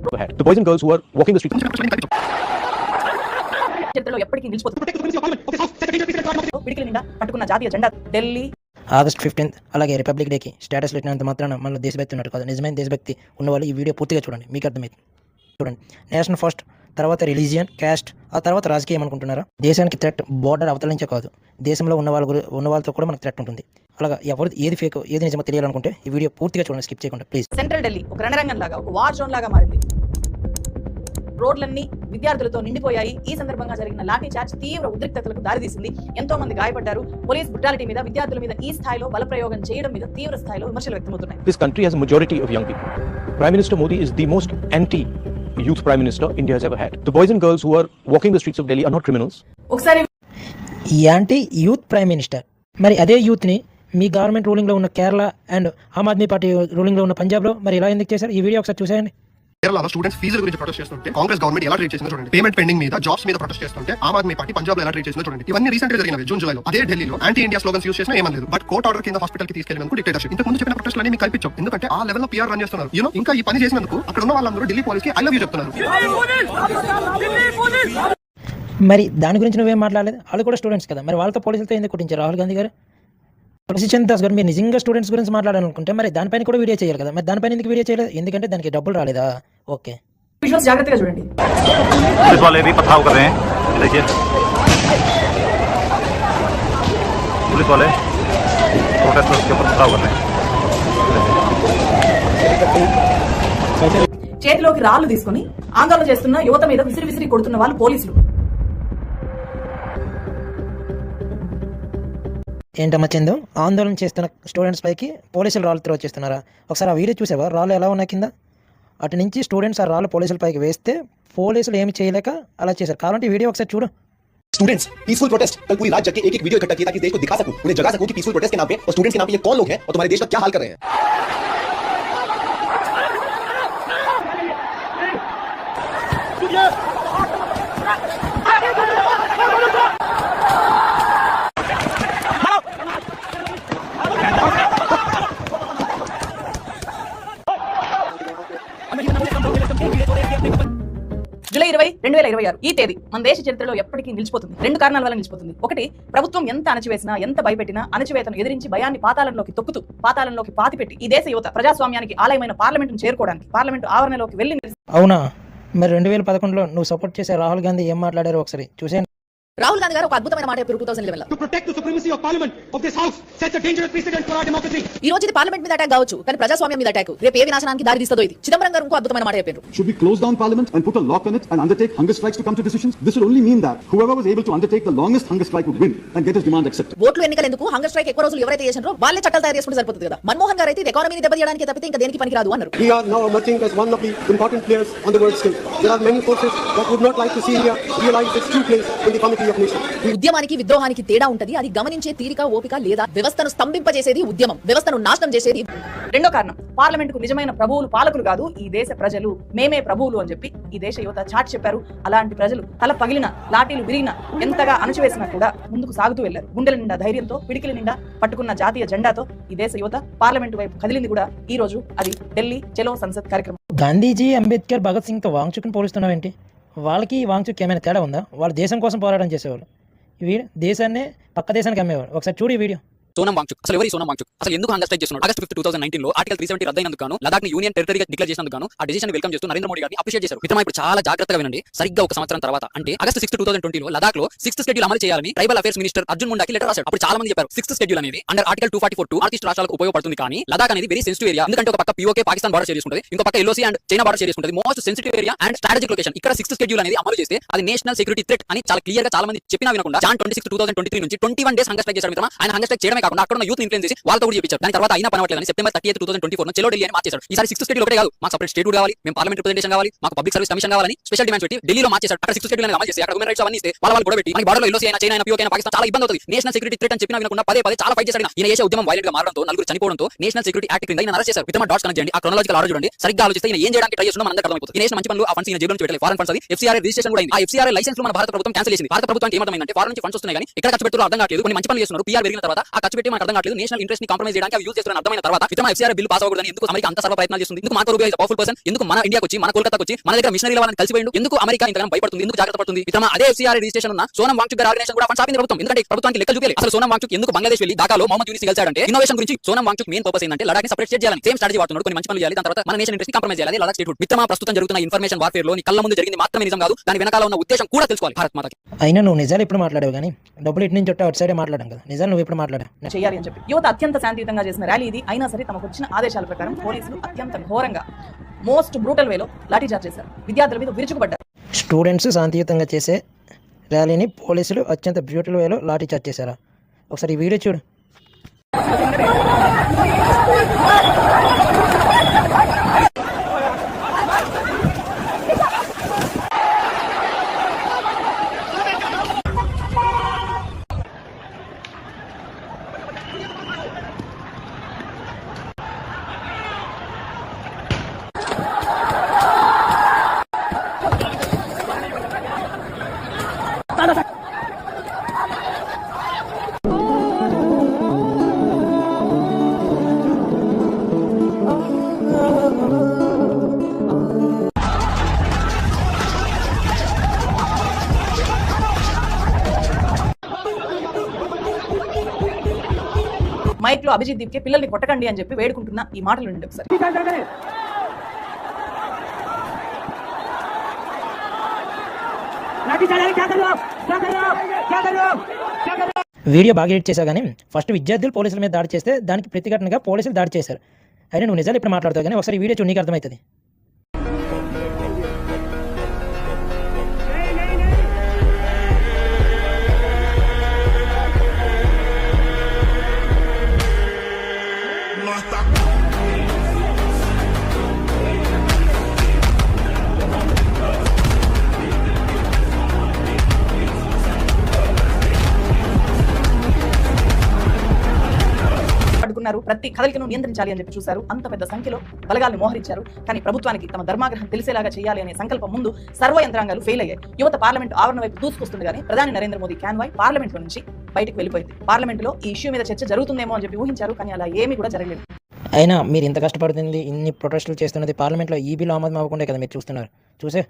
The boys and girls who are walking the street. చరిత్రలో ఎప్పటికీ నిలిచిపోతుంది. పిడికిలి నిండా పట్టుకున్న జాతీయ జెండా ఢిల్లీ ఆగస్ట్ 15th అలాగే రిపబ్లిక్ డేకి స్టేటస్ పెట్టినంత మాత్రాన మనలో దేశభక్తి ఉన్నట్టు కాదు. నిజమైన దేశభక్తి ఉన్నవాళ్ళు ఈ వీడియో పూర్తిగా చూడండి, మీకు అర్థమైంది. చూడండి, నేషనల్ ఫస్ట్, తర్వాత రిలీజియన్, క్యాస్ట్, ఆ తర్వాత రాజకీయం అనుకుంటున్నారా? దేశానికి థ్రెట్ బోర్డర్ అవతలించే కాదు, దేశంలో ఉన్న వాళ్ళతో కూడా మనకు థ్రెట్ ఉంటుంది. అలాగా ఎవరు ఏది ఫేక్ ఏది నిజమో తెలియాలనుకుంటే ఈ వీడియో పూర్తిగా చూడండి, స్కిప్ చేయకుండా ప్లీజ్. సెంట్రల్ ఢిల్లీ ఒక రణరంగం లాగా, ఒక వార్ జోన్ లాగా మారింది. రోడ్లన్నీ విద్యార్థులతో నిండిపోయాయి. ఈ సందర్భంగా జరిగిన లాఠీ చార్జ్ తీవ్ర ఉద్రిక్తతలకు దారితీసింది. ఎంతో మంది గాయపడ్డారు. పోలీస్ బ్రుటాలిటీ మీద, విద్యార్థుల మీద ఈ స్థాయిలో బల ప్రయోగం చేయడం మీద తీవ్ర స్థాయిలో విమర్శలు వ్యక్తమవుతున్నాయి. This country has a majority of young people. Prime Minister Modi is the most anti-youth Prime Minister India has ever had. The boys and girls who are walking the streets of Delhi are not criminals. ఒకసారి anti youth prime minister, మరి అదే యూత్ని మీ government రూలింగ్లో ఉన్న Kerala and Aam Aadmi party రూలింగ్లో ఉన్న పంజాబ్లో మరి ఎలా ఎందుకు చేశారు? ఈ వీడియో ఒకసారి చూసేయండి. కేరళలో స్టూడెంట్స్ ఫీజుల గురించి ప్రొటెస్ట్ చేస్తుంటే కాంగ్రెస్ గవర్నమెంట్ ఎలా ట్రీట్ చేసిందో చూడండి. పేమెంట్ పెండింగ్ మీద, జాబ్స్ మీద ప్రొటెస్ట్ చేస్తుంటే ఆమ్ ఆద్మీ పార్టీ పంజాబ్ లో ఎలా ట్రీట్ చేసిందో చూడండి. ఇవన్నీ రీసెంట్ గా జరిగినవి జూన్ జూలైలో. అదే ఢిల్లీలో యాంటీ ఇండియా స్లోగన్స్ యూస్ చేసినా ఏమనలేదు. బట్ కోర్ట్ ఆర్డర్ కింద హాస్పిటల్ కి తీసుకెళ్లినందుకు డిక్టేటర్షిప్. ఇంతకు ముందు చెప్పిన ప్రొటెస్ట్ అన్ని మీకు కల్పించాం, ఎందుకంటే ఆ లెవెల్ లో పిఆర్ రన్ చేస్తున్నారు. యూనో ఇంకా ఈ పని చేసినందుకు అక్కడ ఉన్న వాళ్ళందరూ ఢిల్లీ పోలీస్ కి ఐ లవ్ యూ చెప్తున్నారు. మరి దాని గురించి నువ్వేం మాట్లాడలేదు? వాళ్ళు కూడా స్టూడెంట్స్ కదా, మరి వాళ్ళతో పోలీసులతో ఎందుకు కొట్టించారు రాహుల్ గాంధీ గారు? తులసిచంద్ దాస్ గారు, మీరు నిజంగా స్టూడెంట్స్ గురించి మాట్లాడాలనుకుంటే మరి దానిపైన కూడా వీడియో చేయాలి కదా. మరి దానిపైన ఎందుకు వీడియో చేయలేదు? ఎందుకంటే దానికి డబ్బులు రాలేదా? ఓకే, విజువల్స్ జాగ్రత్తగా చూడండి. पुलिस वाले भी पथराव कर रहे हैं, देखिए पुलिस वाले प्रोटेस्टर्स के ऊपर पथराव कर रहे हैं. చేతిలోకి రాళ్లు తీసుకుని ఆందోళన చేస్తున్న యువత మీద విసిరి విసిరి కొడుతున్న వాళ్ళు పోలీసులు. ఏంటమ్మా చందు, ఆందోళన చేస్తున్న స్టూడెంట్స్ పైకి పోలీసులు రాళ్ళు త్రో చేస్తున్నారా? ఒకసారి ఆ వీడియో చూసావా? రాళ్ళు ఎలా ఉన్నాయి కింద? అటు నుంచి స్టూడెంట్స్ ఆ రాళ్ళు పోలీసుల పైకి వేస్తే పోలీసులు ఏమి చేయలేక అలా చేశారు. కావాలంటే ఈ వీడియో ఒకసారి చూడు. स्टूडेंट्स पीसफुल प्रोटेस्ट, कल पूरी रात जग के एक वीडियो इकट्ठा किया ताकि देश को दिखा सकूं, उन्हें जगा सकूं कि पीसफुल प्रोटेस्ट के नाम पे और स्टूडेंट्स के नाम पे ये कौन लोग हैं और तुम्हारे देश का क्या हाल कर रहे हैं. జూలై 20, 2026 ఈ తేదీ మన దేశ చరిత్రలో ఎప్పటికీ నిలిచిపోతుంది. రెండు కారణాల వల్ల నిలిచిపోతుంది. ఒకటి, ప్రభుత్వం ఎంత అణచివేసినా, ఎంత భయపెట్టినా అణచివేతను ఎదిరించి భయాన్ని పాతాళంలోకి తొక్కుతూ, పాతాళంలోకి పాతిపెట్టి ఈ దేశ యువత ప్రజాస్వామ్యానికి ఆలయమైన పార్లమెంటును చేరుకోవడానికి పార్లమెంటు ఆవరణలోకి వెళ్లి. అవునా? మరి 2011లో నువ్వు సపోర్ట్ చేసే రాహుల్ గాంధీ ఏం మాట్లాడారో ఒకసారి చూసేయండి. రాహుల్ గాంధీ గారు ఒక అద్భుతమైన మాట చెప్పారు 2011లో. To protect the supremacy of parliament of this house sets a dangerous precedent for our democracy. ఈ రోజు ఇది పార్లమెంట్ మీద అటాక్ కావచ్చు, కానీ ప్రజాస్వామ్యం మీద అటాక్ రేపు ఏ వినాశనానికి దారి తీస్తుందో ఇది. చిదంబరం గారు ఇంకో అద్భుతమైన మాట చెప్పారు. Should we close down parliament and put a lock on it and undertake hunger strikes to come to decisions? This will only mean that whoever was able to undertake the longest hunger strike would win and get his demand accepted. ఓట్లు ఎన్నికలు ఎందుకు? Hunger strike ఎక్కువ రోజులు ఎవరైతే చేశారో వాళ్ళే చట్టాలు తయారు చేసుకుంటే సరిపోతుంది కదా. మన్మోహన్ గారు అయితే ఎకానమీని దెబ్బతీయడానికి తప్పితే ఇంకా దేనికి పనికిరాదు అన్నారు. We are now emerging as one of the important players on the world stage. There are many forces that would not like to see India realize its true place in the committee of nations. ఉద్యమానికి విద్రోహానికి తేడా ఉంటది. అది గమనించే తీరిక, ఓపిక లేదా వ్యవస్థను స్తంభింపజేసేది ఉద్యమం, వ్యవస్థను నాశనం చేసేది. రెండో కారణం, పార్లమెంటుకు నిజమైన ప్రభువులు పాలకులు కాదు, ఈ దేశ ప్రజలు, మేమే ప్రభువులు అని చెప్పి ఈ దేశ యువత చాటి చెప్పారు. అలాంటి ప్రజలు తల పగిలిన, లాఠీలు విరిగిన, ఎంతగా అణచివేసినా కూడా ముందుకు సాగుతూ వెళ్లారు. గుండెల నిండా ధైర్యంతో, పిడికిలి నిండా పట్టుకున్న జాతీయ జెండాతో ఈ దేశ యువత పార్లమెంటు వైపు కదిలింది కూడా ఈ రోజు. అది ఢిల్లీ చలో సంసద్ కార్యక్రమం. గాంధీజీ, అంబేద్కర్, భగత్ సింగ్తో వాంగ్చుక్ని పోలుస్తున్నావు ఏంటి? వాళ్ళకి వాంగ్చుక్ ఏమైనా తేడా ఉందా? వాళ్ళు దేశం కోసం పోరాటం చేసేవాళ్ళు, వీడు దేశాన్ని పక్క దేశానికి అమ్మేవాడు. ఒకసారి చూడు ఈ వీడియో. సోనం వాంగ్చుక్ అసలు ఎవరి సోనం వాంగ్చుక్ అసలు ఎందుకు హంగర్ స్ట్రైక్ చేస్తున్నాడు? ఆగస్ట్ 5, 2019 లో ఆర్టికల్ 370 రద్దయినందుకు గాను లదాఖ్ ని యూనియన్ టెరిటరీగా డిక్లేర్ చేసినందుకు గాను ఆ డిసిషన్ వెల్కమ్ చేస్తూ నరేంద్ర మోడీ గారిని అప్రిషియేట్ చేశారు. మిత్రమా, ఇప్పుడు చాలా జాగ్రత్తగా వినండి. సరిగ్గా ఒక సంవత్సరం తర్వాత అంటే ఆగస్ట్ 6, 2020 లో లదాఖ్ లో 6th షెడ్యూల్ అమలు చేయాలని ట్రైబల్ అఫేర్స్ మినిస్టర్ అర్జున్ ముండాకి లెటర్ రాశారు. అప్పుడు చాలా మంది చెప్పారు 6th షెడ్యూల్ అనేది అండర్ ఆర్టికల్ 244 నార్త్ ఈస్ట్ రాష్ట్రాలకు ఉపయోగపడుతుంది, కానీ లదాఖ్ అనేది వెరీ సెన్సిటివ్ ఏరియా. ఎందుకంటే ఒక పక్క పీఓకే పాకిస్తాన్ బార్డర్ షేర్ చేసుకుంటుంది, ఇంకో పక్క LOC and China border share చేసుకుంటుంది. Most sensitive area and strategic location. ఇక్కడ 6th షెడ్యూల్ అనేది అమలు చేస్తే అది నేషనల్ సెక్యూరిటీ థ్రెట్ అని చాలా క్లియర్ గా చాలా మంది చెప్పినా వినకుండా జాన్ 26, 2023 నుంచి 21 డేస్ హంగర్ స్ట్రైక్ చేశారు. మిత్రమా, ఆయన హంగర్ స్ట్రైక్ చేయడమే కాకుండా అక్కడ ఉన్న యూత్ ఇన్ఫ్లుయెన్స్ చేసి వాళ్ళతో కూడా చేయించారు. దాని తర్వాత అయినా పనవట్లేదని సెప్టెంబర్ 30, 2024 చలో ఢిల్లీ అని మార్చేశారు. ఈసారి 6th షెడ్యూల్ ఒకటే కాదు, మాకు సెపరేట్ స్టేట్ కావాలి, మేము పార్లమెంట్ రిప్రజెంటేషన్ కావాలి, మాకు పబ్లిక్ సర్వీస్ కమిషన్ కావాలని స్పెషల్ డిమాండ్స్ పెట్టి ఢిల్లీలో మార్చేశారు. అక్కడ 6th షెడ్యూల్ అనేది అమలు చేసి అక్కడ హ్యూమన్ రైట్స్ అవన్నీ ఇస్తే వాళ్ళు కూడా పెట్టి మనకి బార్డర్లో ఎల్ఓసీ అయినా, చైనా అయినా, పీఓకే అయినా, పాకిస్తాన్ చాలా ఇబ్బంది అవుతుంది. నేషనల్ సెక్యూరిటీ థ్రెట్ అని చెప్పినా వినకుండా పదే చాలా ఫైట్ చేశారు. ఈయన చేసే ఉద్యమం వైలెంట్ గా మారడంతో నలుగురు చనిపోవడంతో నేషనల్ సెక్యూరిటీ యాక్ట్ కింద ఈయన అరెస్ట్ చేశారు. మిత్రమా, డాట్స్ కనెక్ట్ చేయండి. ఆ క్రోనాలజికల్ ఆర్డర్ చూడండి. సరిగ్గా ఆలోచిస్తే ఈయన ఏం చేయడానికి ట్రై చేస్తున్నా మనకు అర్థమైపోతుంది. ఈ నేషన్ మంచి పనులు ఆ ఫండ్స్ ఈయన జేబులో నుంచి పెట్టలేదు. ఫారెన్ ఫండ్స్ అది FCRA రిజిస్ట్రేషన్ కూడా అయింది. ఆ FCRA లైసెన్స్ మన భారత ప్రభుత్వం క్యాన్సిల్ చేసింది. భారత ప్రభుత్వానికి ఏమర్థమైందంటే ఫారెన్ నుంచి ఫండ్స్ వస్తున్నాయి కానీ ఎక్కడ ఖర్చు పెడుతున్నారో అర్థం కావట్లేదు. కొన్ని మంచి పనులు చేస్తున్నారు, PR పెరిగిన తర్వాత ఆ ఖర్చు ఖర్చు పెట్టి మనకు అర్థం కావట్లేదు. నేషనల్ ఇంట్రెస్ట్ ని కాంప్రమైజ్ చేయడానికి అవి యూజ్ చేస్తున్న అర్థమైన తర్వాత వితమ FCRA బిల్ పాస్ అవ్వకూడదని ఎందుకు అమెరికా అంత సర్వ ప్రయత్నాలు చేస్తుంది? ఎందుకు Marco Rubio is powerful person ఎందుకు మన ఇండియాకి వచ్చి మన కోల్కతాకి వచ్చి మన దగ్గర మిషనరీల వాళ్ళని కలిసిపోయిండు? ఎందుకు అమెరికా ఇంతగా భయపడుతుంది? ఎందుకు జాగ్రత్త పడుతుంది? వితమ అదే FCRA రిజిస్ట్రేషన్ ఉన్న సోనం వాంగ్చుక్ గారి ఆర్గనైజేషన్ కూడా ఫండ్స్ ఆపింది ప్రభుత్వం. ఎందుకంటే ప్రభుత్వానికి లెక్క చూపాలి. అసలు సోనం వాంగ్చుక్ ఎందుకు బంగ్లాదేశ్ వెళ్ళి ఢాకాలో మొహమ్మద్ యూనిస్ కలిసాడంటే ఇన్నోవేషన్ గురించి. సోనం వాంగ్చుక్ మెయిన్ పర్పస్ ఏంటంటే లడాక్ ని సెపరేట్ చేయాలని సేమ్ స్ట్రాటజీ వాడుతున్నాడు. కొన్ని మంచి పనులు చేయాలి, దాని తర్వాత మన నేషన్ ఇంట్రెస్ట్ ని కాంప్రమైజ్ చేయాలి. లడాక్ స్టేట్హుడ్ వితమ ప్రస్తుతం జరుగుతున్న ఇన్ఫర్మేషన్ వార్ఫేర్ లో కళ్ళ ముందు జరిగింది మాత్రమే నిజం కాదు, దాని వెనకాల ఉన్న ఉద్దేశం కూడా తెలుసుకోవాలి భారత్ మాతకి. అయినా నువ్వు నిజాలు ఎప్పుడు మాట్లాడావు కానీ డబ్బులు ఇటు నుంచి చుట్టూ అటు సైడే మాట్లాడాం కదా. నిజాలు నువ్వు ఎప్పుడు మాట్లాడావు చేయాలి అని చెప్పి యువత అత్యంత శాంతియుతంగా చేసిన ర్యాలీ ఇది. అయినా సరే తమకు వచ్చిన ఆదేశాల ప్రకారం పోలీసులు అత్యంత ఘోరంగా మోస్ట్ బ్రూటల్ వేలో లాఠీచార్జ్ చేశారు. విద్యార్థుల మీద విరుచుకుపడ్డారు. స్టూడెంట్స్ శాంతియుతంగా చేసే ర్యాలీని పోలీసులు అత్యంత బ్యూటిఫుల్ వేలో లాఠీ చార్జ్ చేశారా? ఒకసారి ఈ వీడియో చూడు. మైక్ లో అభిజిత్ దీప్కే పిల్లల్ని కొట్టకండి అని చెప్పి వేడుకుంటున్న ఈ మాటలు వినండి ఒకసారి. వీడియో బాగా ఎడిట్ చేశావు కానీ ఫస్ట్ విద్యార్థులు పోలీసుల మీద దాడి చేస్తే దానికి ప్రతిఘటనగా పోలీసులు దాడి చేశారు. అయినా నువ్వు నిజాలు ఇప్పుడు మాట్లాడతావు కానీ ఒకసారి వీడియో చూడు, నీకు అర్థమవుతుంది. అడ్డుకున్నారు, ప్రతి కదలికను నియంత్రించాలి అని చెప్పి చూశారు. అంత పెద్ద సంఖ్యలో బలగాల్ని మోహరించారు. కానీ ప్రభుత్వానికి తమ ధర్మాగ్రహం తెలిసేలాగా చేయాలి అనే సంకల్పం ముందు సర్వ యంత్రాంగాలు ఫెయిల్ అయ్యాయి. యువత పార్లమెంట్ ఆవరణ వైపు దూసుకొస్తుంది కానీ ప్రధాని నరేంద్ర మోదీ కాన్వాయ్ పార్లమెంట్ నుంచి బయటకు వెళ్ళిపోయింది. పార్లమెంట్ లో ఈ ఇష్యూ మీద చర్చ జరుగుతుందేమో అని చెప్పి ఊహించారు, కానీ అలా ఏమీ కూడా జరగలేదు. అయినా మీరు ఇంత కష్టపడుతుంది, ఇన్ని ప్రొటెస్టులు చేస్తున్నది పార్లమెంట్లో ఈ బిల్ ఆమోదం అవ్వకుండా కదా మీరు చూస్తున్నారు. చూసే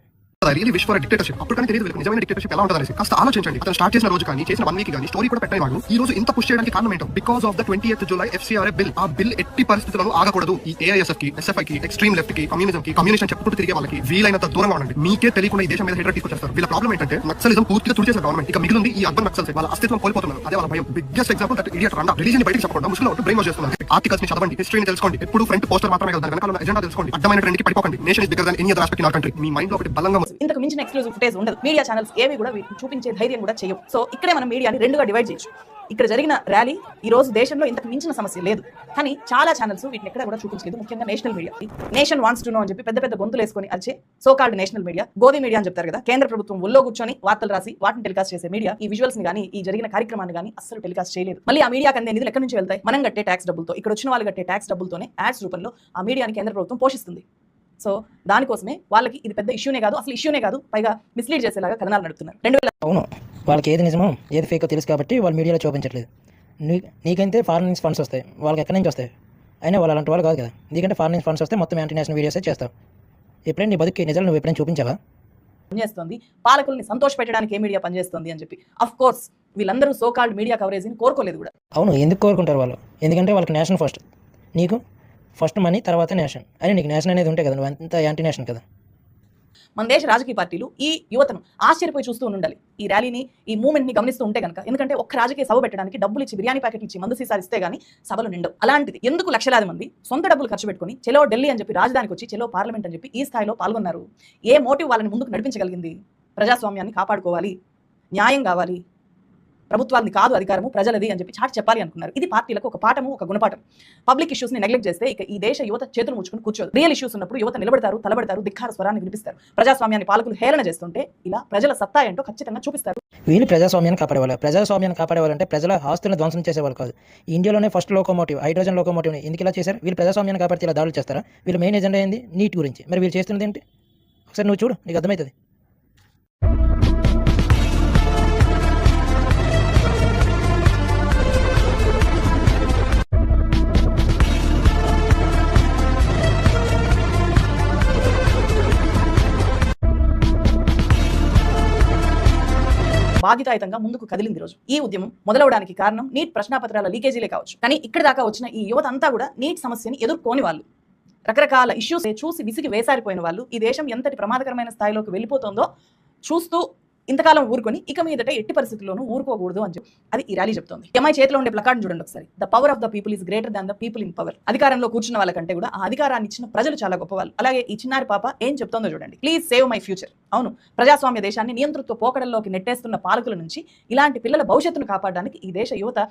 రియల్లీ విష్ ఫర్ డిక్టేటర్షిప్. అప్పుడు కానీ తెలియదు నిజమైన డిక్టేటర్షిప్ ఎలా ఉంటుందని. కాస్త ఆలోచించండి. అతను స్టార్ట్ చేసిన రోజు కానీ చేసిన 1 వీక్ కానీ స్టోరీ కూడా పెట్టాయి. వాడు ఈ రోజు ఇంత పుష్ చేయడానికి కారణం ఏంటో because of the 20th July FCRA bill. ఆ బిల్ ఎట్టి పరిస్థితుల్లో ఆగకూడదు. ఈ AISF కి, SFI కి, ఎక్స్ట్రీమ్ లెఫ్ట్ కి, కమ్యూనిజం కి, కమ్యూనిషన్ చెప్పుకుంటూ తిరిగే వాళ్ళకి వీలైనంత దూరంగా ఉండండి. మీకే తెలియకుండా ఈ దేశం మీద హెడర్ తీసుకొచ్చేస్తారు. వీళ్ళ ప్రాబ్లం ఏంటంటే నక్సలిజం పూర్తిగా తుడిచేసిన గవర్నమెంట్. ఇక మిగిలింది ఈ అర్బన్ నక్సల్స్. వాళ్ళ అస్తిత్వం కోల్పోతున్నారు. అదే వాళ్ళ భయం. బిగ్గెస్ట్ ఎగ్జాంపుల్ దట్ ఇడియట్ రండా రిలీజియన్ బయటికి చెప్పకుండా ముస్లిం బ్రెయిన్ వాష్ చేస్తున్నారు. ఆర్టికల్స్ ని చదవండి, హిస్టరీని తెలుసుకోండి. ఎప్పుడు ఫ్రంట్ పోస్టర్ మాత్రమే కదా, వెనకాల ఎజెండా తెలుసుకోండి. అడ్డమైన ట్రెండ్ కి పడిపోకండి. Nation is bigger than any other aspect in our country. మీ మైండ్ లో ఒకటి బలంగా ఇంతకు మించిన ఎక్స్క్లూజివ్ ఫుటేజ్ ఉండదు. మీడియా ఛానల్స్ ఏవి కూడా వీటిని చూపించే ధైర్యం కూడా చేయవు. సో ఇక్కడే మనం మీడియాని రెండుగా డివైడ్ చేయొచ్చు. ఇక్కడ జరిగిన ర్యాలీ ఈ రోజు దేశంలో ఇంతకు మించిన సమస్య లేదు, కానీ చాలా ఛానల్స్ వీటిని ఎక్కడ కూడా చూపించలేదు. ముఖ్యంగా national media nation wants to know అని చెప్పి పెద్ద పెద్ద గొంతులు వేసుకొని అరిచే so called national media, గోధి media అని చెప్తారు కదా, కేంద్ర ప్రభుత్వం ఒళ్ళో కూర్చొని వార్తలు రాసి వాటిని టెలికాస్ట్ చేసే మీడియా ఈ విజువల్స్ ని కానీ ఈ జరిగిన కార్యక్రమాన్ని కానీ అస్సలు టెలికాస్ట్ చేయలేదు. మళ్ళీ ఆ మీడియాకి అందే నిధులు ఎక్కడి నుంచి వెళ్తాయి? మనం కట్టే ట్యాక్స్ డబ్బులతో. ఇక్కడ వచ్చిన వాళ్ళు కట్టే ట్యాక్స్ డబ్బులతోనే యాడ్స్ రూపంలో ఆ మీడియాని కేంద్ర ప్రభుత్వం పోషిస్తుంది. సో దానికోసమే వాళ్ళకి ఇది పెద్ద ఇష్యూనే కాదు, అసలు ఇష్యూనే కాదు, పైగా మిస్లీడ్ చేసేలాగా కథనాలు నడుపుతున్నారు. అవును, వాళ్ళకి ఏది నిజమో ఏది ఫేకో తెలుసు కాబట్టి వాళ్ళు మీడియాలో చూపించట్లేదు. నీకైతే ఫారెన్ నుంచి ఫండ్స్ వస్తాయి, వాళ్ళకి ఎక్కడి నుంచి వస్తాయి? అయినా వాళ్ళు అలాంటి వాళ్ళు కాదు కదా. నీకంటే ఫారెన్ నుంచి ఫండ్స్ వస్తే మొత్తం యాంటీ నేషనల్ వీడియోసే చేస్తావు. ఎప్పుడైనా నీ బతుకు నిజాలు నువ్వు ఎప్పుడైనా చూపించావా? పనిచేస్తుంది, పాలకుల్ని సంతోష పెట్టడానికి ఏ మీడియా పనిచేస్తుంది అని చెప్పి. అఫ్ కోర్స్ వీళ్ళందరూ సో కాల్డ్ మీడియా కవరేజ్ ని కోరుకోలేదు కూడా. అవును, ఎందుకు కోరుకుంటారు వాళ్ళు? ఎందుకంటే వాళ్ళకి నేషన్ ఫస్ట్. నీకు ఫస్ట్ మనీ, తర్వాత నేషన్. అని నీకు నేషన్ అనేది ఉంటే కదా, నువ్వు అంత యాంటీ నేషన్ కదా. మన దేశ రాజకీయ పార్టీలు ఈ యువతను ఆశ్చర్యపోయి చూస్తూ ఉండాలి, ఈ ర్యాలీని, ఈ మూవ్మెంట్ ని గమనిస్తూ ఉంటే కనుక. ఎందుకంటే ఒక్క రాజకీయ సభ పెట్టడానికి డబ్బులు ఇచ్చి, బిర్యానీ ప్యాకెట్లు ఇచ్చి, మందు సీసాలు ఇస్తే గానీ సభలు నిండవు. అలాంటిది ఎందుకు లక్షలాది మంది సొంత డబ్బులు ఖర్చు పెట్టుకుని చెలో ఢిల్లీ అని చెప్పి, రాజధానికి వచ్చి చెలో పార్లమెంట్ అని చెప్పి ఈ స్థాయిలో పాల్గొన్నారు? ఏ మోటివ్ వాళ్ళని ముందుకు నడిపించగలిగింది? ప్రజాస్వామ్యాన్ని కాపాడుకోవాలి, న్యాయం కావాలి, ప్రభుత్వాన్ని కాదు అధికారము ప్రజలది అని చెప్పి చాటి చెప్పాలి అనుకున్నారు. ఇది పార్టీలకు ఒక పాఠము, ఒక గుణపాఠం. పబ్లిక్ ఇష్యూస్ ని నెగ్లెక్ట్ చేస్తే ఇక ఈ దేశ యువత చేతులు ముచ్చుకుని కూర్చోదు. రియల్ ఇష్యూస్ ఉన్నప్పుడు యువత నిలబడతారు, తలబడతారు, ధిక్కార స్వరాన్ని వినిపిస్తారు. ప్రజాస్వామ్యాన్ని పాలకులు హేళన చేస్తుంటే ఇలా ప్రజల సత్తా ఏంటో ఖచ్చితంగా చూపిస్తారు. వీళ్ళు ప్రజాస్వామ్యాన్ని కాపాడేవాళ్ళు. ప్రజాస్వామ్యాన్ని కాపాడేవాళ్ళంటే ప్రజల ఆస్తులను ధ్వంసం చేసేవాళ్ళు కాదు. ఇండియాలోనే ఫస్ట్ లోకోమోటివ్, హైడ్రోజన్ లోకోమోటివ్ని ఎందుకు ఇలా చేశారు? వీళ్ళు ప్రజాస్వామ్యాన్ని కాపాడితే ఇలా దాడులు చేస్తారా? వీళ్ళ మెయిన్ ఎజెండా ఏంది? నీట్ గురించి. మరి వీళ్ళు చేస్తున్నది ఏంటి? ఒకసారి నువ్వు చూడు, నీకు అర్థమవుతుంది. బాధ్యతాయుతంగా ముందుకు కదిలింది రోజు. ఈ ఉద్యమం మొదలవడానికి కారణం నీట్ ప్రశ్నాపత్రాల లీకేజీలే కావచ్చు. కానీ ఇక్కడ దాకా వచ్చిన ఈ యువత అంతా కూడా నీట్ సమస్యని ఎదుర్కోని వాళ్ళు, రకరకాల ఇష్యూస్ చూసి విసిగి వేసారిపోయిన వాళ్ళు, ఈ దేశం ఎంతటి ప్రమాదకరమైన స్థాయిలోకి వెళ్ళిపోతుందో చూస్తూ ఇంతకాలం ఊరుకొని ఇక మీదట ఎట్టి పరిస్థితుల్లోనూ ఊరుకోకూడదు అని చెప్పి అది ఈ ర్యాలీ చెప్తోంది. ఎంఐ చేతిలో ఉండే ప్లకార్డ్ చూడండి ఒకసారి. The power of the people is greater than the people in power. అధికారంలో కూర్చున్న వాళ్ళకంటే కూడా ఆ అధికారాన్ని ఇచ్చిన ప్రజలు చాలా గొప్పవాళ్ళు. అలాగే ఈ చిన్నారి పాప ఏం చెప్తోందో చూడండి. Please save my future. అవును, ప్రజాస్వామ్య దేశాన్ని నియంతృత్వ పోకడల్లోకి నెట్టేస్తున్న పాలకుల నుంచి ఇలాంటి పిల్లల భవిష్యత్తును కాపాడడానికి ఈ దేశ యువత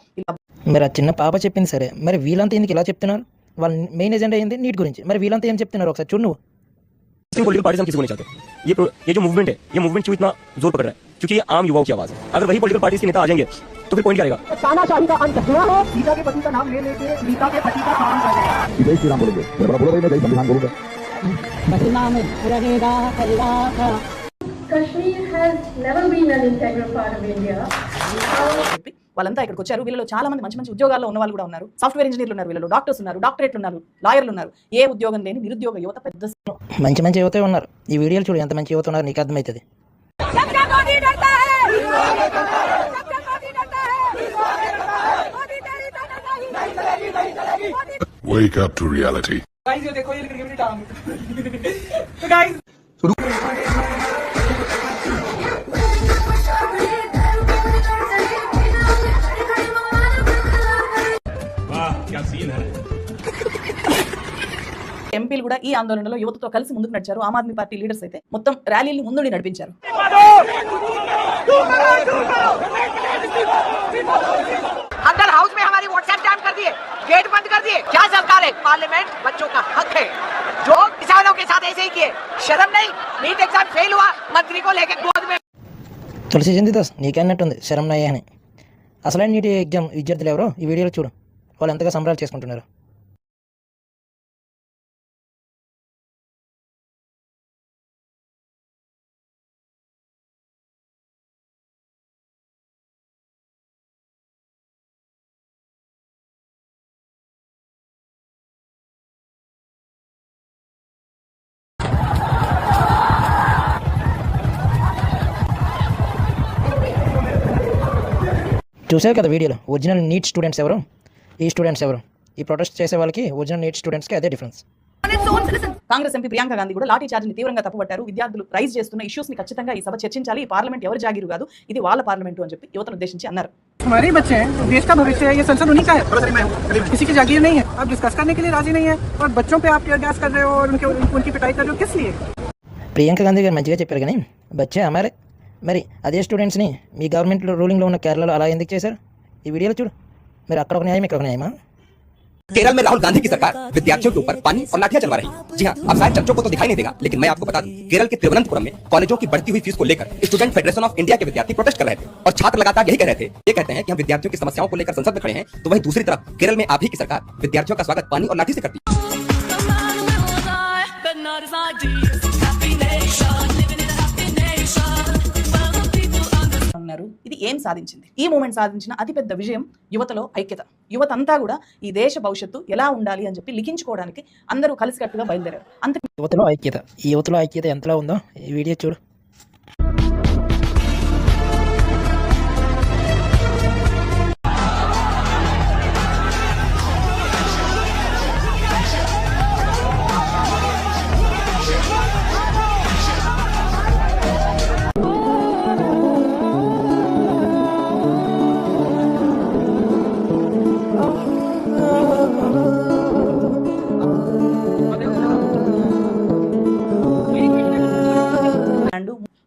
మరి ఆ చిన్న పాప చెప్పింది సరే, మరి వీళ్ళంతా ఎందుకు ఇలా చెప్తున్నారు? వాళ్ళ మెయిన్ ఎజెండా ఏంది? నీట్ గురించి. మరి వీళ్ళంతా ఏం చెప్తున్నారు ఒకసారి చూడు నువ్వు. पॉलिटिकल पार्टीज हम किसी को नहीं चाहते। ये जो मूवमेंट है, ये मूवमेंट क्यों इतना जोर पकड़ रहा है? क्योंकि ये आम युवाओं की आवाज है। अगर वही पॉलिटिकल पार्टीज के नेता आ जाएंगे तो फिर पॉइंट क्या रहेगा? तानाशाही का अंत हुआ है। गीता के पति का नाम ले लेके गीता के पति का काम कर रहे हैं। जय श्री राम बोलोगे, मैं बोल रहा हूं, मैं संविधान बोलूंगा। Kashmir has never been an integral part of India. వాళ్ళంతా ఇక్కడికి వచ్చారు. వీళ్ళలో చాలా మంది మంచి మంచి ఉద్యోగాల్లో ఉన్న వాళ్ళు కూడా ఉన్నారు. సాఫ్ట్వేర్ ఇంజనీర్లు ఉన్నారు, వీళ్ళలో డాక్టర్స్ ఉన్నారు, డాక్టరేట్లు ఉన్నారు, లాయర్లు ఉన్నారు. ఏ ఉద్యోగం లేని నిరుద్యోగ యువత పెద్ద మంచి మంచి యువత ఉన్నారు. ఈ వీడియోలు చూడు ఎంత మంచి యువత ఉన్నారు, నీకు అర్థమవుతుంది. Wake up to reality. Guys ये देखो, ये क्रिकेट टांग। तो गाइस ఎంపీలు కూడా ఈ ఆందోళనలో యువతతో కలిసి ముందుకు నడిచారు. ఆమ్ ఆద్మీ పార్టీ లీడర్స్ అయితే మొత్తం ర్యాలీని ముందుండి నడిపించారు. अंदर हाउस में हमारी व्हाट्सएप जैम कर दिए, गेट बंद कर दिए। क्या सरकार है? पार्लियामेंट बच्चों का हक है। जो किसानों के साथ ऐसे ही किए, शर्म नहीं? नीट एग्जाम फेल हुआ, मंत्री को लेके गोद में తులసి చందిదాస్ నీకన్నట్టుంది శరం నాయ అని. అసలైన నీటి ఎగ్జామ్ విద్యార్థులు ఎవరో ఈ వీడియోలో చూడు, వాళ్ళు ఎంతగా సంబరాలు చేసుకుంటున్నారు. చూసావు కదా వీడియోలో ఒరిజినల్ నీట్ స్టూడెంట్స్ ఎవరు, ఈ స్టూడెంట్స్ ఎవరు. ఈ ప్రొటెస్ట్ చేసే వాళ్ళకి ఒరిజినల్ నీట్ స్టూడెంట్స్కి అదే డిఫరెన్స్. కాంగ్రెస్ ఎంపీ ప్రియాంక గాంధీ కూడా లాఠీ చార్జ్ని తీవ్రంగా తప్పుపట్టారు. విద్యార్థులు రైజ్ చేస్తున్న ఇష్యూస్ ని ఖచ్చితంగా ఈ సభ చర్చించాలి. ఈ పార్లమెంట్ ఎవరు జాగీరు కాదు, ఇది వాళ్ళ పార్లమెంట్ అని చెప్పి యువతను ఉద్దేశించి అన్నారు. हमारे बच्चे हैं, देश का भविष्य है, ये संसद उन्हीं का है, किसी की जागीर नहीं है। आप डिस्कस करने के लिए राजी नहीं है और बच्चों पे आप टीयर गैस कर रहे हो और उनकी पिटाई कर रहे हो, किस लिए? ప్రియాంక గాంధీ గారు మంచిగా చెప్పారు కానీ బచ్చే అమారే. మరి అదే స్టూడెంట్స్ని మీ గవర్నమెంట్లో రూలింగ్లో ఉన్న కేరళలో అలా ఎందుకు చేశారు? ఈ వీడియోలో చూడు. మరి అక్కడ ఒక న్యాయం ఇక్కడ ఒక న్యాయమా? केरल में राहुल गांधी की सरकार विद्यार्थियों के ऊपर पानी और लाठियां चलवा रही है। जी हाँ, अब शायद चर्चों को तो दिखाई नहीं देगा, लेकिन मैं आपको बता दूं, केरल के तिरुवनंतपुरम में कॉलेजों की बढ़ती हुई फीस को लेकर स्टूडेंट फेडरेशन ऑफ इंडिया के विद्यार्थी प्रोटेस्ट कर रहे थे और छात्र लगातार यही कह रहे थे। ये कहते हैं कि हम विद्यार्थियों की समस्याओं को लेकर संसद में खड़े हैं, तो वहीं दूसरी तरफ केरल में आप ही की सरकार विद्यार्थियों का स्वागत पानी और लाठी से करती है। ఇది ఏం సాధించింది? ఈ మూమెంట్ సాధించిన అతిపెద్ద విజయం యువతలో ఐక్యత. యువత అంతా కూడా ఈ దేశ భవిష్యత్తు ఎలా ఉండాలి అని చెప్పి లిఖించుకోవడానికి అందరూ కలిసికట్టుగా బయలుదేరారు. అంత యువతలో ఐక్యత. ఈ యువతలో ఐక్యత ఎంతలా ఉందో ఈ వీడియో చూడు.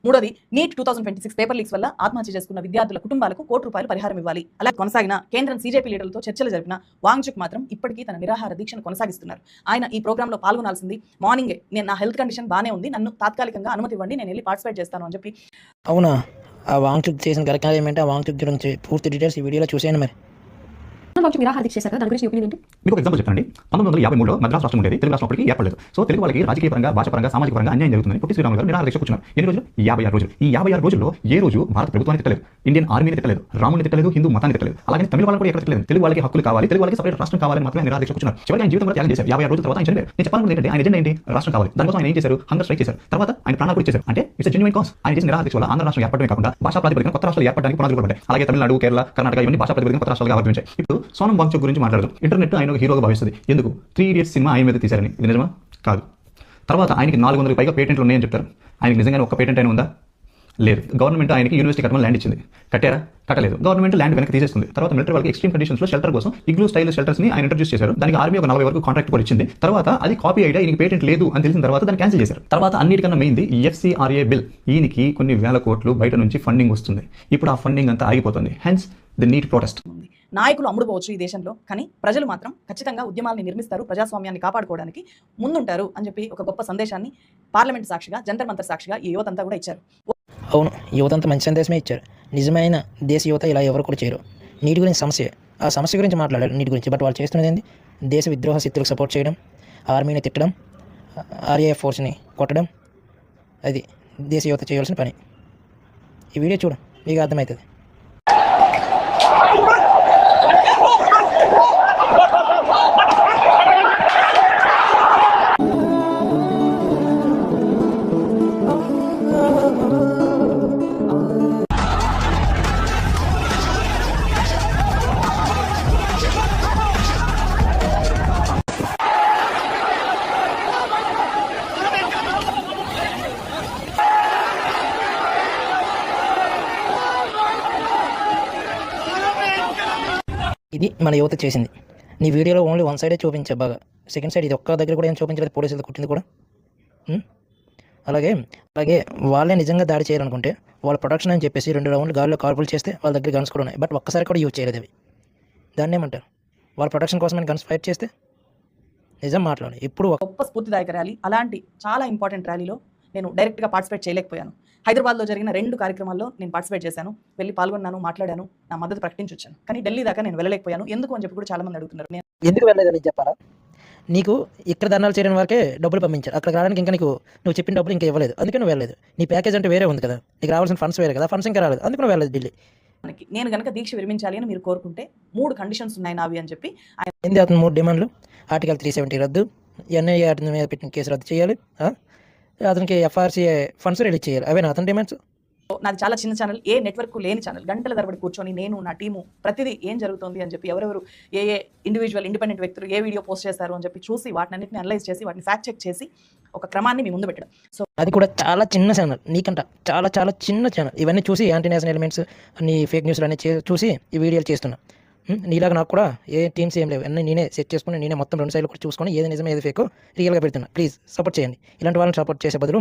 మూడోది, నీట్ 2026 పేపర్ లీక్స్ వల్ల ఆత్మహత్య చేసుకున్న విద్యార్థుల కుటుంబాలకు ₹1 పరిహారం ఇవ్వాలి. అలా కొనసాగిన కేంద్రం సీజేపీ లీడర్లతో చర్చలు జరిపిన వాంగ్చుక్ మాత్రం ఇప్పటికీ తన నిరాహార దీక్షను కొనసాగిస్తున్నారు. ఆయన ఈ ప్రోగ్రాంలో పాల్గొనాల్సింది మార్నింగే. నేను నా హెల్త్ కండిషన్ బానే ఉంది, నన్ను తాత్కాలికంగా అనుమతి ఇవ్వండి, నేను వెళ్ళి పార్టిసిపేట్ చేస్తాను అని చెప్పి. అవునా? ఆ వాంగ్చుక్ చేసిన కార్యక్రమం ఏమంటే ఆ వాంగ్చుక్ గురించి పూర్తి డీటెయిల్స్ ఈ వీడియోలో చూసేయండి. మరి మీకు ఒక ఎగ్జాంపుల్ చెప్తానండి. 1953లో మద్రాసు రాష్ట్రం ఉండేది, తెలుగు రాష్ట్రం అప్పటికి ఏర్పడలేదు. సో తెలుగు వాళ్ళకి రాజకీయ పరంగా, భాష పరంగా, సామాజిక పరంగా అన్యాయం జరుగుతుందని పొట్టి శ్రీరాములు గారు నిరాహార దీక్ష కూర్చున్నారు. ఎన్ని రోజులు? 56 రోజులు. ఈ 56 రోజుల్లో ఏ రోజు భారత ప్రభుత్వాన్ని తిట్టలేదు, ఇండియన్ ఆర్మీని తిట్టలేదు, రాముని తిట్టలేదు, హిందూ మతాన్ని తిట్టలేదు. అలాగే తమిళ వాళ్ళు కూడా ఎక్కడ తిట్టలేదు. తెలుగు వాళ్ళకి హక్కులు కావాలి, తెలుగు వాళ్ళకి సపరేట్ రాష్ట్రం కావాలని మాత్రమే నిరాహార దీక్ష కూర్చున్నారు. చివరికి ఆయన జీవితం కూడా త్యాగం చేశారు. 56 రోజుల తర్వాత ఆయన చనిపోయారు. నేను చెప్పాలనుకుంటే ఏంటంటే ఆయన ఎజెండా ఏంటి? రాష్ట్రం కావాలి. దానికోసం ఆయన ఏం చేశారు? హంగర్ స్ట్రైక్ చేశారు. తర్వాత ఆయన ప్రాణాలు కూడా చేశారు. అంటే ఇట్స్ జెన్యూన్ కాజ్. ఆయన చేసిన నిరాహార దీక్ష వల్ల ఆంధ్ర రాష్ట్రం ఏర్పడమే కాకుండా భాషా ప్రాతిపదికన కొత్త రాష్ట్రాలు ఏర్పడడానికి పునాదులు పడ్డాయి. అలాగే తమిళనాడు, కేరళ, కర్ణాటక ఇవన్నీ భాషా ప్రాతిపదికన కొత్త రాష్ట్రాలుగా ఆవిర్భవించాయి. ఇప్పుడు సోనం వాంగ్చుక్ గురించి మాట్లాడదు. ఇంటర్నెట్ ఆయన ఒక హీరోగా భావిస్తుంది. ఎందుకు? 3 Idiots సినిమా ఆయన మీద తీశారని. ఇది నిజమా? కాదు. తర్వాత ఆయనకి 400కి పైగా పేటెంట్లు ఉన్నాయని చెప్తారు. ఆయనకి నిజంగానే ఒక్క పేటెంట్ అయినా ఉందా? లేదు. గవర్నమెంట్ ఆయనకి యూనివర్సిటీ కట్టమని ల్యాండ్ ఇచ్చింది. కట్టారా? కట్టలేదు. గవర్నమెంట్ ల్యాండ్ వెనక్కి తీసేస్తుంది. తర్వాత మిలిటరీ వాళ్ళకి ఎక్స్ట్రీమ్ కండిషన్స్ లో షెల్టర్ కోసం ఇగ్లూ స్టైల్ షెల్టర్స్ ని ఆయన ఇంట్రడ్యూస్ చేశారు. దానికి ఆర్మీ ఒక 40 వరకు కాంట్రాక్ట్ కూడా ఇచ్చింది. తర్వాత అది కాపీ ఐడియా, ఈయనకి పేటెంట్ లేదు అని తెలిసిన తర్వాత దాన్ని క్యాన్సిల్ చేశారు. తర్వాత అన్నిటికన్నా మెయిన్ది FCRA బిల్. ఈయనకి కొన్ని వేల కోట్లు బయట నుంచి ఫండింగ్ వస్తుంది. ఇప్పుడు ఆ ఫండింగ్ అంతా ఆగిపోతుంది. Hence the NEET protest. నాయకులు అమ్ముడుపోవచ్చు ఈ దేశంలో, కానీ ప్రజలు మాత్రం ఖచ్చితంగా ఉద్యమాల్ని నిర్మిస్తారు, ప్రజాస్వామ్యాన్ని కాపాడుకోవడానికి ముందుంటారు అని చెప్పి ఒక గొప్ప సందేశాన్ని పార్లమెంట్ సాక్షిగా, జంతర్ మంతర్ సాక్షిగా ఈ యువతంతా కూడా ఇచ్చారు. అవును, యువత అంతా మంచి సందేశమే ఇచ్చారు. నిజమైన దేశ యువత ఇలా ఎవరు కూడా చేయరు. నీటి గురించి సమస్య, ఆ సమస్య గురించి మాట్లాడారు నీటి గురించి. బట్ వాళ్ళు చేస్తున్నది ఏంటి? దేశ విద్రోహ శక్తులకు సపోర్ట్ చేయడం, ఆర్మీని తిట్టడం, RAF ఫోర్స్ని కొట్టడం. అది దేశ యువత చేయవలసిన పని. ఈ వీడియో చూడు, మీకు అర్థమవుతుంది. ఇది మన యువత చేసింది. నీ వీడియోలో ఓన్లీ వన్ సైడే చూపించా బాగా. సెకండ్ సైడ్ ఇది ఒక్క దగ్గర కూడా ఏం చూపించలేదు. పోలీసులు కుట్టింది కూడా. అలాగే వాళ్ళే నిజంగా దాడి చేయాలనుకుంటే వాళ్ళ ప్రొటెక్షన్ అని చెప్పేసి 2 రౌండ్లు గాలిలో కార్పులు చేస్తే వాళ్ళ దగ్గర గన్స్ కూడా ఉన్నాయి. బట్ ఒక్కసారి కూడా యూజ్ చేయలేదు అవి. దాన్ని ఏమంటారు? వాళ్ళ ప్రొటెక్షన్ కోసమని గన్స్ ఫైట్ చేస్తే నిజం మాట్లాడాలి. ఇప్పుడు గొప్ప స్ఫూర్తిదాయక ర్యాలీ, అలాంటి చాలా ఇంపార్టెంట్ ర్యాలీలో నేను డైరెక్ట్గా పార్టిసిపేట్ చేయలేకపోయాను. హైదరాబాద్లో జరిగిన 2 కార్యక్రమాల్లో నేను పార్టిసిపేట్ చేశాను, వెళ్ళి పాల్గొన్నాను, మాట్లాడాను, నా మద్దతు ప్రకటించి వచ్చాను. కానీ ఢిల్లీ దాకా నేను వెళ్ళలేకపోయాను. ఎందుకు అని చెప్పి కూడా చాలా మంది అడుగుతున్నారు. నేను ఎందుకు వెళ్ళలేదని చెప్పారా? నీకు ఇక్కడ ధర్నాలు చేయడం వరకే డబ్బులు పంపించారు. అక్కడికి రావడానికి ఇంకా నువ్వు చెప్పిన డబ్బులు ఇంకా ఇవ్వలేదు, అందుకే నువ్వు వెళ్ళలేదు. నీ ప్యాకేజ్ అంటే వేరే ఉంది కదా, నీకు రావాల్సిన ఫండ్స్ వేరే కదా, ఫండ్స్ ఇంకా రాలేదు, అందుకు నువ్వు వెళ్ళలేదు ఢిల్లీ. నేను కనుక దీక్ష విరమించాలి అని మీరు కోరుకుంటే 3 కండిషన్స్ ఉన్నాయి నావి అని చెప్పి ఏంది అతను 3 డిమాండ్లు. ఆర్టికల్ 370 రద్దు, NIA అతని మీద పెట్టిన కేసు రద్దు చేయాలి, అతనికి FRCA ఫండ్స్ రిలీజ్ చేయాలి. అవేనా అతని డిమాండ్స్? నాది చాలా చిన్న ఛానల్, ఏ నెట్వర్క్ లేని ఛానల్. గంటల తరబడి కూర్చొని నేను, నా టీము ప్రతిదీ ఏం జరుగుతుంది అని చెప్పి, ఎవరెవరు ఏ ఇండివిజువల్ ఇండిపెండెంట్ వ్యక్తులు ఏ వీడియో పోస్ట్ చేస్తారు అని చెప్పి చూసి వాటిని అనలైజ్ చేసి వాటిని ఫ్యాక్ట్ చెక్ చేసి ఒక క్రమాన్ని మీ ముందు పెట్టడం. సో అది కూడా చాలా చిన్న ఛానల్, నీకంట చాలా చాలా చిన్న ఛానల్. ఇవన్నీ చూసి యాంటీ నేషనల్ ఎలిమెంట్స్ అన్ని ఫేక్ న్యూస్లు అన్నీ చూసి ఈ వీడియోలు చేస్తున్నా. నీలాగా నాకు కూడా ఏ టీమ్స్ ఏం లేవు, అన్నీ నేనే సెట్ చేసుకుని నేనే మొత్తం 2 సైడ్లు కూడా చూసుకొని ఏది నిజమే ఏది ఫేకో రియల్గా పెడుతున్నా. ప్లీజ్ సపోర్ట్ చేయండి. ఇలాంటి వాళ్ళని సపోర్ట్ చేసే బదులు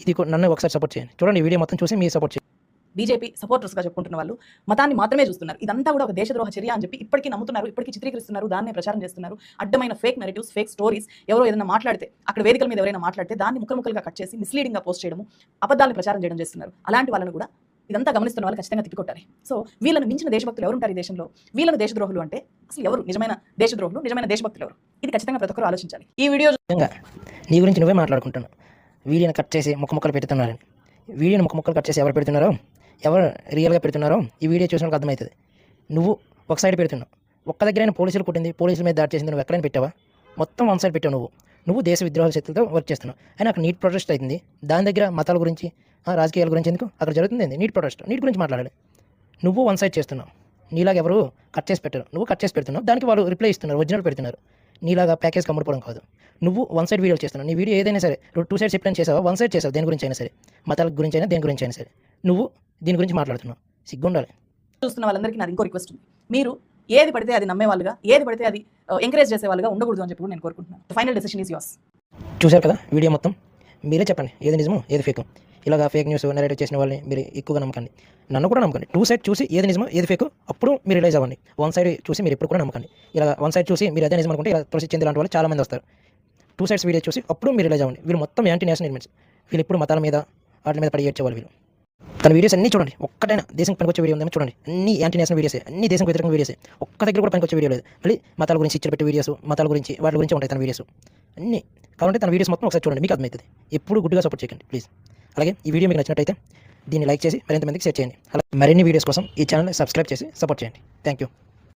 ఇది నన్ను ఒకసారి సపోర్ట్ చేయండి. చూడండి, ఈ వీడియో మొత్తం చూసి మీరు సపోర్ట్ చేయండి. బీజేపీ సపోర్టర్స్గా చెప్పుకుంటున్న వాళ్ళు మతాన్ని మాత్రమే చూస్తున్నారు. ఇదంతా కూడా ఒక దేశద్రోహ చర్య అని చెప్పి ఇప్పటికీ నమ్ముతున్నారు, ఇప్పటికీ చిత్రీకరిస్తున్నారు, దాన్నే ప్రచారం చేస్తున్నారు. అడ్డమైన ఫేక్ నెరేటివ్స్, ఫేక్ స్టోరీస్. ఎవరో ఏదైనా మాట్లాడితే, అక్కడ వేదికల మీద ఎవరైనా మాట్లాడితే దాన్ని ముక్కలుగా కట్ చేసి మిస్లీడింగ్గా పోస్ట్ చేయడము, అబద్ధాలను ప్రచారం చేయడం చేస్తున్నారు. అలాంటి వాళ్ళని కూడా ఇదంతా గమనిస్తున్న వాళ్ళు ఖచ్చితంగా తిప్పికొట్టాలి. సో వీళ్ళని మించిన దేశభక్తులు ఎవరుంటారు ఈ దేశంలో? వీళ్ళని దేశద్రోహులు అంటే అసలు ఎవరు? నిజమైన దేశద్రోహులు, నిజమైన దేశభక్తులు ఎవరు? ఇది ఖచ్చితంగా ప్రతి ఒక్కరు ఆలోచించాలి. ఈ వీడియో నీ గురించి నువ్వే మాట్లాడుకుంటున్నావు. వీడియోని కట్ చేసి ముక్కలు పెడుతున్నారని. వీడియోని ముక్కలు కట్ చేసి ఎవరు పెడుతున్నారో, ఎవరు రియల్గా పెడుతున్నారో ఈ వీడియో చూసినప్పుడు అర్థమవుతుంది. నువ్వు ఒక సైడ్ పెడుతున్నావు. ఒక్క దగ్గరైనా పోలీసులు కొట్టింది, పోలీసుల మీద దాడి చేసింది, నువ్వు ఎక్కడైనా పెట్టావా? మొత్తం వన్ సైడ్ పెట్టావు. నువ్వు దేశ విద్రోహ శక్తులతో వర్క్ చేస్తున్నావు. అయినా అక్కడ నీట్ ప్రొటెస్ట్ అవుతుంది. దాని దగ్గర మతాల గురించి, రాజకీయాల గురించి ఎందుకు? అక్కడ జరుగుతుంది నీట్ ప్రొటెస్ట్. నీట్ గురించి మాట్లాడాలి. నువ్వు వన్ సైడ్ చేస్తున్నావు. నీలాగా ఎవరు కట్ చేసి పెట్టారు, నువ్వు కట్ చేసి పెడుతున్నావు. దానికి వాళ్ళు రిప్లై ఇస్తున్నారు, ఒరిజినల్ పెడుతున్నారు. నీలాగా ప్యాకేజ్ కమ్ముడిపోవడం కాదు. నువ్వు వన్ సైడ్ వీడియోలు చేస్తున్నావు. నీ వీడియో ఏదైనా సరే 2 సైడ్స్ ఎప్పుడైనా చేసావా? వన్ సైడ్ చేసావు. దేని గురించి అయినా సరే, మతాల గురించి అయినా దేని గురించి అయినా సరే, నువ్వు దీని గురించి మాట్లాడుతున్నావు. సిగ్గుండాలి. చూస్తున్న వాళ్ళందరికీ నాది ఇంకో రిక్వెస్ట్ ఉంది. మీరు ఏది పడితే అది నమ్మేవాళ్ళుగా, ఏది పడితే అది ఎంకరేజ్ చేసేవాళ్ళుగా ఉండకూడదు అని చెప్పి నేను కోరుకుంటున్నాను. Final decision is yours. చూశారు కదా వీడియో మొత్తం, మీరే చెప్పండి ఏది నిజమో ఏది ఫేక్. ఇలాగా ఫేక్ న్యూస్ నెరేటివ్ చేసిన వాళ్ళని మీరు ఎక్కువగా నమ్మకండి. నన్ను కూడా నమ్మకండి. 2 సైడ్ చూసి ఏది నిజమో ఏది ఫేక్ అప్పుడు మీరు రిలైజ్ అవ్వండి. వన్ సైడ్ చూసి మీరు ఎప్పుడు కూడా నమ్మకండి. ఇలా వన్ సైడ్ చూసి మీరు అదే నిజం అనుకుంటే ఇలా తులసి చెంది లాంటి వాళ్ళు చాలా మంది వస్తారు. 2 సైడ్స్ వీడియో చూసి అప్పుడు మీరు రిలైజ్ అవ్వండి. వీళ్ళు మొత్తం యాంటీ నేషనల్ ఎలిమెంట్స్. వీళ్ళు ఇప్పుడు మతాల మీద వాటి మీద పడి ఏడ్చేవాళ్ళు వీళ్ళు. తన వీడియోస్ అన్నీ చూడండి, ఒక్కటైనా దేశం పనికొచ్చే వీడియో ఉందేమో చూడండి. అన్ని యాంటీ నేషనల్ వీడియోసే, అన్ని దేశం వ్యతిరేక వీడియోసే, ఒక్క దగ్గర కూడా పనికొచ్చే వీడియో లేదు. మళ్ళీ మతాల గురించి ఇచ్చిన పెట్టే వీడియోస్, మతాల గురించి వాటి గురించి ఉంటాయి తన వీడియోస్ అన్నీ. కాబట్టి తన వీడియోస్ మొత్తం ఒకసారి చూడండి, మీకు అర్థమవుతుంది. ఎప్పుడు గుడ్డుగా సపోర్ట్ చేయకండి ప్లీజ్. అలాగే ఈ వీడియో మీకు నచ్చినట్టయితే దీన్ని లైక్ చేసి మరింత మందికి షేర్ చేయండి. అలాగే మరిన్ని వీడియోస్ కోసం ఈ ఛానల్ని సబ్స్క్రైబ్ చేసి సపోర్ట్ చేయండి. Thank you.